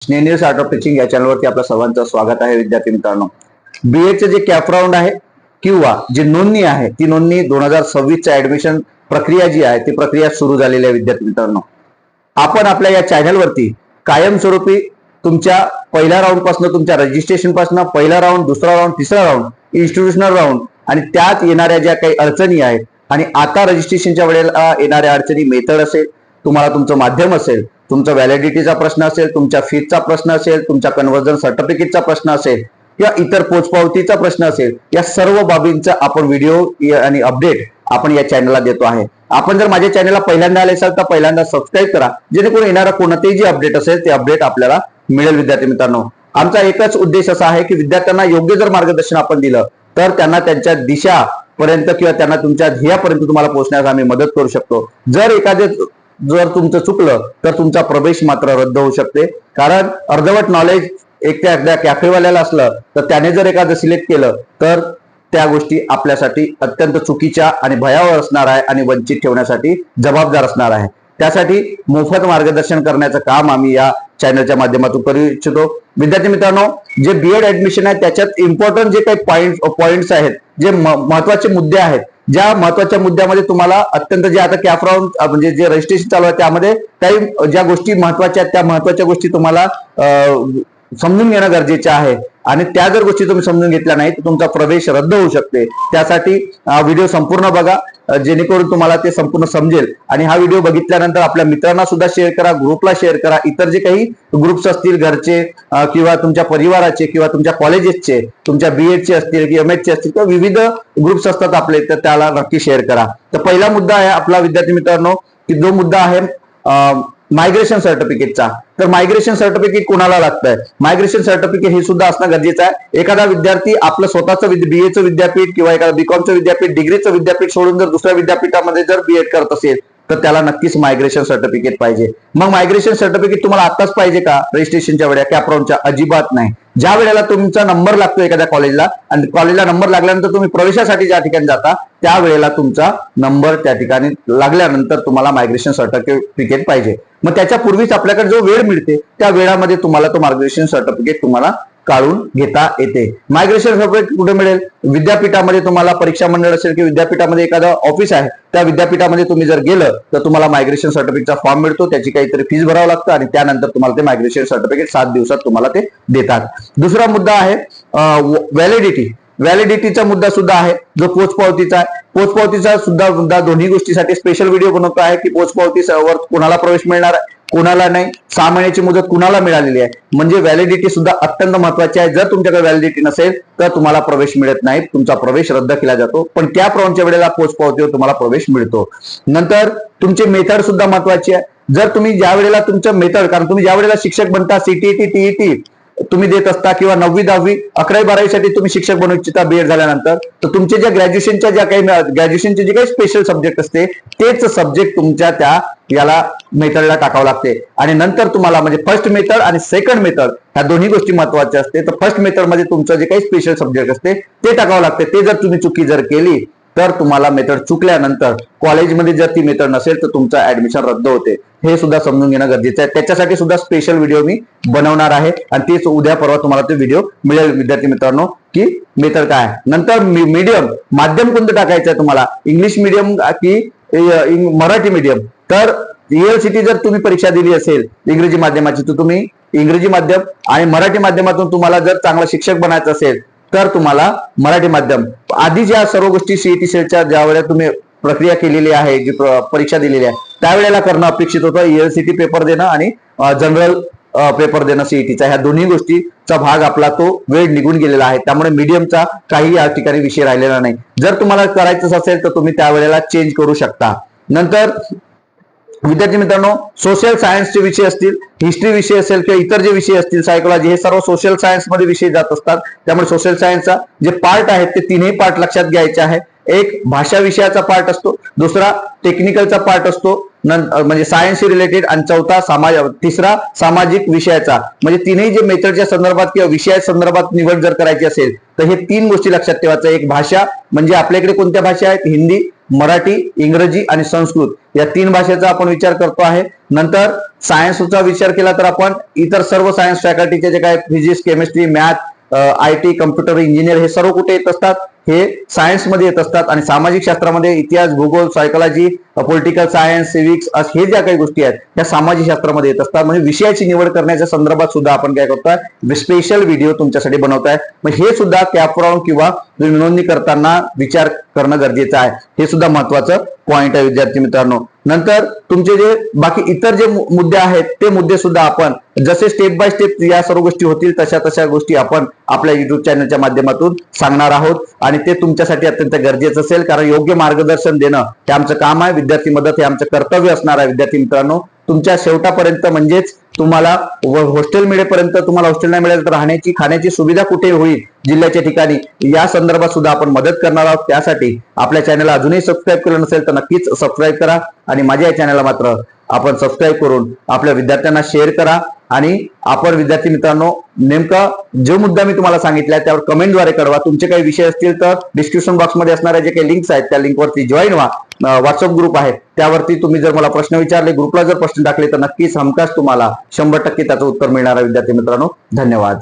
स्नेहनील art of teaching या चॅनलवरती आपल्या सर्वांचं स्वागत आहे. विद्यार्थी मित्रांनो, बीएडचे जे कॅप राऊंड आहे किंवा जी नोंदणी आहे ती नोंदणी 2026 ऍडमिशन प्रक्रिया जी आहे ती प्रक्रिया सुरू झालेली आहे. विद्यार्थी मित्रांनो, आपण आपल्या या चॅनलवरती कायमस्वरूपी तुमच्या पहिल्या राऊंड पासून, तुमच्या रजिस्ट्रेशन पासून पहिला राऊंड, दुसरा राऊंड, तिसरा राऊंड, इन्स्टिट्यूशनल राऊंड आणि त्यात येणाऱ्या ज्या काही अडचणी आहेत आणि आता रजिस्ट्रेशनच्या वेळेला येणाऱ्या अडचणी, मेथड असेल, तुम्हाला तुमचं माध्यम असेल, तुमचा व्हॅलिडिटीचा प्रश्न असेल, तुमच्या फीचा प्रश्न असेल, तुमच्या कन्व्हर्जन सर्टिफिकेटचा प्रश्न असेल किंवा इतर पोचपावतीचा प्रश्न असेल, या सर्व बाबींचा आपण व्हिडिओ आणि अपडेट आपण या चॅनलला देतो आहे. आपण जर माझ्या चॅनलला पहिल्यांदा आले असाल तर पहिल्यांदा सबस्क्राईब करा, जेणेकरून येणारा कोणतेही जे अपडेट असेल ते अपडेट आपल्याला मिळेल. विद्यार्थी मित्रांनो, आमचा एकच उद्देश असा आहे की विद्यार्थ्यांना योग्य जर मार्गदर्शन आपण दिलं तर त्यांना त्यांच्या दिशापर्यंत किंवा त्यांना तुमच्या ध्येयापर्यंत तुम्हाला पोहोचण्यास आम्ही मदत करू शकतो. जर तुमचं चुकलं तर तुमचा प्रवेश मात्र रद्द होऊ शकते. कारण अर्धवट नॉलेज एकट्या कॅफेवाल्याला असलं तर त्याने जर एखादं सिलेक्ट केलं तर त्या गोष्टी आपल्यासाठी अत्यंत चुकीच्या आणि भयावह असणार आहे आणि वंचित ठेवण्यासाठी जबाबदार असणार आहे. त्यासाठी मोफत मार्गदर्शन करण्याचं काम आम्ही या चॅनलच्या माध्यमातून करू इच्छितो. विद्यार्थी मित्रांनो, जे बीएड ऍडमिशन आहे त्याच्यात इम्पॉर्टंट जे काही पॉइंट्स आहेत, जे महत्वाचे मुद्दे आहेत, ज्या महत्वाच्या मुद्द्यामध्ये तुम्हाला अत्यंत जे आता कॅप राऊंड म्हणजे जे रजिस्ट्रेशन चालू आहे त्यामध्ये काही ज्या गोष्टी महत्वाच्या आहेत त्या महत्वाच्या गोष्टी तुम्हाला समजून घेणं गरजेचं आहे आणि त्या जर गोष्टी तुम्ही समजून घेतल्या नाही तर तुमचा प्रवेश रद्द होऊ शकते. त्यासाठी व्हिडिओ संपूर्ण बघा, जेणेकरून तुम्हाला ते संपूर्ण समजेल. आणि हा व्हिडिओ बघितल्यानंतर आपल्या मित्रांना सुद्धा शेअर करा, ग्रुपला शेअर करा. इतर जे काही ग्रुप्स असतील घरचे किंवा तुमच्या परिवाराचे किंवा तुमच्या कॉलेजेसचे, तुमच्या बीएडचे असतील किंवा एमएडचे असतील किंवा विविध ग्रुप्स असतात आपले, तर त्याला नक्की शेअर करा. तर पहिला मुद्दा आहे आपला विद्यार्थी मित्रांनो, की जो मुद्दा आहे मायग्रेशन सर्टिफिकेटचा. तर मायग्रेशन सर्टिफिकेट कोणाला लागतंय? मायग्रेशन सर्टिफिकेट हे सुद्धा असणं गरजेचं आहे. एखादा विद्यार्थी आपलं स्वतःचं बीएचं विद्यापीठ किंवा एखादा बीकॉमचं विद्यापीठ, डिग्रीचं विद्यापीठ सोडून जर दुसऱ्या विद्यापीठामध्ये जर बीएड करत असेल तर त्याला नक्कीच मायग्रेशन सर्टिफिकेट पाहिजे. मग मायग्रेशन सर्टिफिकेट तुम्हाला आताच पाहिजे का रजिस्ट्रेशनच्या वेळेला? कॅप राऊंडच्या अजिबात नाही. ज्या वेळेला तुमचा नंबर लागतो एखाद्या कॉलेजला आणि कॉलेजला नंबर लागल्यानंतर तुम्ही प्रवेशासाठी ज्या ठिकाणी जाता त्यावेळेला तुमचा नंबर त्या ठिकाणी लागल्यानंतर तुम्हाला मायग्रेशन सर्टिफिकेट पाहिजे. मग त्याच्या पूर्वीच आपल्याकडे जो वेळ मिळते त्या वेळामध्ये तुम्हाला तो मायग्रेशन सर्टिफिकेट तुम्हाला काढून घेता येते. मायग्रेशन सर्टिफिकेट कुठे मिळेल? विद्यापीठामध्ये तुम्हाला परीक्षा मंडळ असेल किंवा विद्यापीठामध्ये एखादं ऑफिस आहे त्या विद्यापीठामध्ये तुम्ही जर गेलं तर तुम्हाला मायग्रेशन सर्टिफिकेटचा फॉर्म मिळतो, त्याची काहीतरी फीस भरावं लागतं आणि त्यानंतर तुम्हाला ते मायग्रेशन सर्टिफिकेट 7 दिवसात तुम्हाला ते देतात. दुसरा मुद्दा आहे व्हॅलिडिटी. व्हॅलिडिटीचा मुद्दा सुद्धा आहे जो पोचपावतीचा आहे. पोचपावतीचा सुद्धा मुद्दा दोन्ही गोष्टीसाठी स्पेशल व्हिडिओ बनवतो आहे की पोचपावतीवर कुणाला प्रवेश मिळणार आहे, कुणाला नाही, 6 महिन्याची मुदत कुणाला मिळालेली आहे. म्हणजे व्हॅलिडिटी सुद्धा अत्यंत महत्वाची आहे. जर तुमच्याकडे व्हॅलिडिटी नसेल तर तुम्हाला प्रवेश मिळत नाही, तुमचा प्रवेश रद्द केला जातो. पण त्या राऊंडच्या वेळेला पोचपावतीवर तुम्हाला प्रवेश मिळतो. नंतर तुमची मेथड सुद्धा महत्वाची आहे. जर तुम्ही ज्या वेळेला तुमचं मेथड, कारण तुम्ही ज्या वेळेला शिक्षक बनता, सीटीईटी, टीईटी तुम्ही देत असता किंवा 9वी, 10वी, 11वी, 12वी साठी तुम्ही शिक्षक बनू इच्छिता बीएड झाल्यानंतर, तर तुमचे ज्या ग्रॅज्युएशनच्या ज्या काही ग्रॅज्युएशनचे जे काही स्पेशल सब्जेक्ट असते तेच सब्जेक्ट तुमच्या त्या याला मेथडला टाकावं लागते. आणि नंतर तुम्हाला म्हणजे फर्स्ट मेथड आणि सेकंड मेथड ह्या दोन्ही गोष्टी महत्वाच्या असते. तर फर्स्ट मेथड मध्ये तुमचं जे काही स्पेशल सब्जेक्ट असते ते टाकावं लागते. ते जर तुम्ही चुकी जर केली तर तुम्हाला मेथड चुकल्यानंतर कॉलेजमध्ये जर ती मेथड नसेल तर तुमचं ऍडमिशन रद्द होते. हे सुद्धा समजून घेणं गरजेचं आहे. त्याच्यासाठी सुद्धा स्पेशल व्हिडिओ मी बनवणार आहे आणि तेच उद्या परवा तुम्हाला ते व्हिडिओ मिळेल. विद्यार्थी मित्रांनो, की मेथड काय आहे. नंतर मीडियम, माध्यम कोणतं टाकायचं आहे तुम्हाला, इंग्लिश मीडियम की मराठी मीडियम. तर ELCT जर तुम्ही परीक्षा दिली असेल इंग्रजी माध्यमाची तर तुम्ही इंग्रजी माध्यम, आणि मराठी माध्यमातून तुम्हाला जर चांगला शिक्षक बनायचं असेल तर तुम्हाला मराठी माध्यम. आधी ज्या सर्व गोष्टी सीईटी सेलच्या ज्या वेळेला तुम्ही प्रक्रिया केलेली आहे, जी परीक्षा दिलेली आहे त्यावेळेला करणं अपेक्षित होतं. ELCT पेपर देणं आणि जनरल पेपर देणं सीईटीचा, ह्या दोन्ही गोष्टीचा भाग आपला तो वेळ निघून गेलेला आहे. त्यामुळे मीडियमचा काही या ठिकाणी विषय राहिलेला नाही. जर तुम्हाला करायचं असेल तर तुम्ही त्यावेळेला चेंज करू शकता. नंतर विद्यार्थी मित्रांनो, सोशल सायन्सचे विषय असतील, हिस्ट्री विषय असेल किंवा इतर जे विषय असतील, सायकोलॉजी, हे सर्व सोशल सायन्स मध्ये विषय जात असतात. त्यामुळे सोशल सायन्सचा जे पार्ट आहेत ते तिन्ही पार्ट लक्षात घ्यायचे आहे. एक भाषा विषयाचा पार्ट असतो, दुसरा टेक्निकलचा पार्ट असतो म्हणजे सायन्सशी रिलेटेड, आणि तिसरा सामाजिक विषयाचा. म्हणजे तिन्ही जे मेथडच्या संदर्भात किंवा विषया संदर्भात निवड जर करायची असेल तर हे 3 गोष्टी लक्षात ठेवायचं. एक भाषा म्हणजे आपल्याकडे कोणत्या भाषा आहेत, हिंदी, मराठी, इंग्रजी आणि संस्कृत या 3 भाषेचा आपण विचार करतो आहे. नंतर सायन्सचा विचार केला तर आपण इतर सर्व सायन्स फॅकल्टीचे जे काय physics, chemistry, math, IT, computer, engineer हे सर्व कुठे येत असतात, हे सायन्स मध्ये येत असतात. आणि सामाजिक शास्त्रामध्ये इतिहास, भूगोल, सायकोलॉजी, पॉलिटिकल सायन्स, सिव्हिक्स हे ज्या काही गोष्टी आहेत त्या सामाजिक शास्त्रामध्ये येत असतात. म्हणजे विषयाची निवड करण्याच्या संदर्भात सुद्धा आपण काय करतोय, स्पेशल व्हिडिओ तुमच्यासाठी बनवतोय. मग हे सुद्धा कॅप राऊंड किंवा नोंदणी करताना विचार करणं गरजेचं आहे. हे सुद्धा महत्वाचं पॉइंट आहे विद्यार्थी मित्रांनो. नंतर तुमचे जे बाकी इतर जे मुद्दे आहेत ते मुद्दे सुद्धा आपण जसे स्टेप बाय स्टेप या सर्व गोष्टी होतील तशा गोष्टी आपण आपल्या युट्यूब चॅनलच्या माध्यमातून सांगणार आहोत. आणि ते तुमच्यासाठी अत्यंत गरजेचं असेल, कारण योग्य मार्गदर्शन देणं हे आमचं काम आहे. विद्यार्थी मदत हे आमचं कर्तव्य असणार आहे. विद्यार्थी मित्रांनो, तुमच्या शेवटापर्यंत म्हणजेच तुम्हाला हॉस्टेल मिळेपर्यंत, तुम्हाला हॉस्टेल नाही मिळेल तर राहण्याची खाण्याची सुविधा कुठे होईल जिल्ह्याच्या ठिकाणी, या संदर्भात सुद्धा आपण मदत करणार आहोत. त्यासाठी आपल्या चॅनलला अजूनही सबस्क्राईब केलं नसेल तर नक्कीच सबस्क्राईब करा. आणि माझ्या या चॅनलला मात्र आपण सबस्क्राईब करून आपल्या विद्यार्थ्यांना शेअर करा. आणि आपण विद्यार्थी मित्रांनो, नेमका जो मुद्दा मी तुम्हाला सांगितलाय त्यावर कमेंटद्वारे कळवा. तुमचे काही विषय असतील तर डिस्क्रिप्शन बॉक्समध्ये असणाऱ्या जे काही लिंक्स आहेत त्या लिंकवरती जॉईन व्हा. व्हॉट्सअप ग्रुप आहे त्यावरती तुम्ही जर मला प्रश्न विचारले, ग्रुपला जर प्रश्न टाकले तर नक्कीच हमखास तुम्हाला 100% त्याचं उत्तर मिळणार आहे. विद्यार्थी मित्रांनो, धन्यवाद.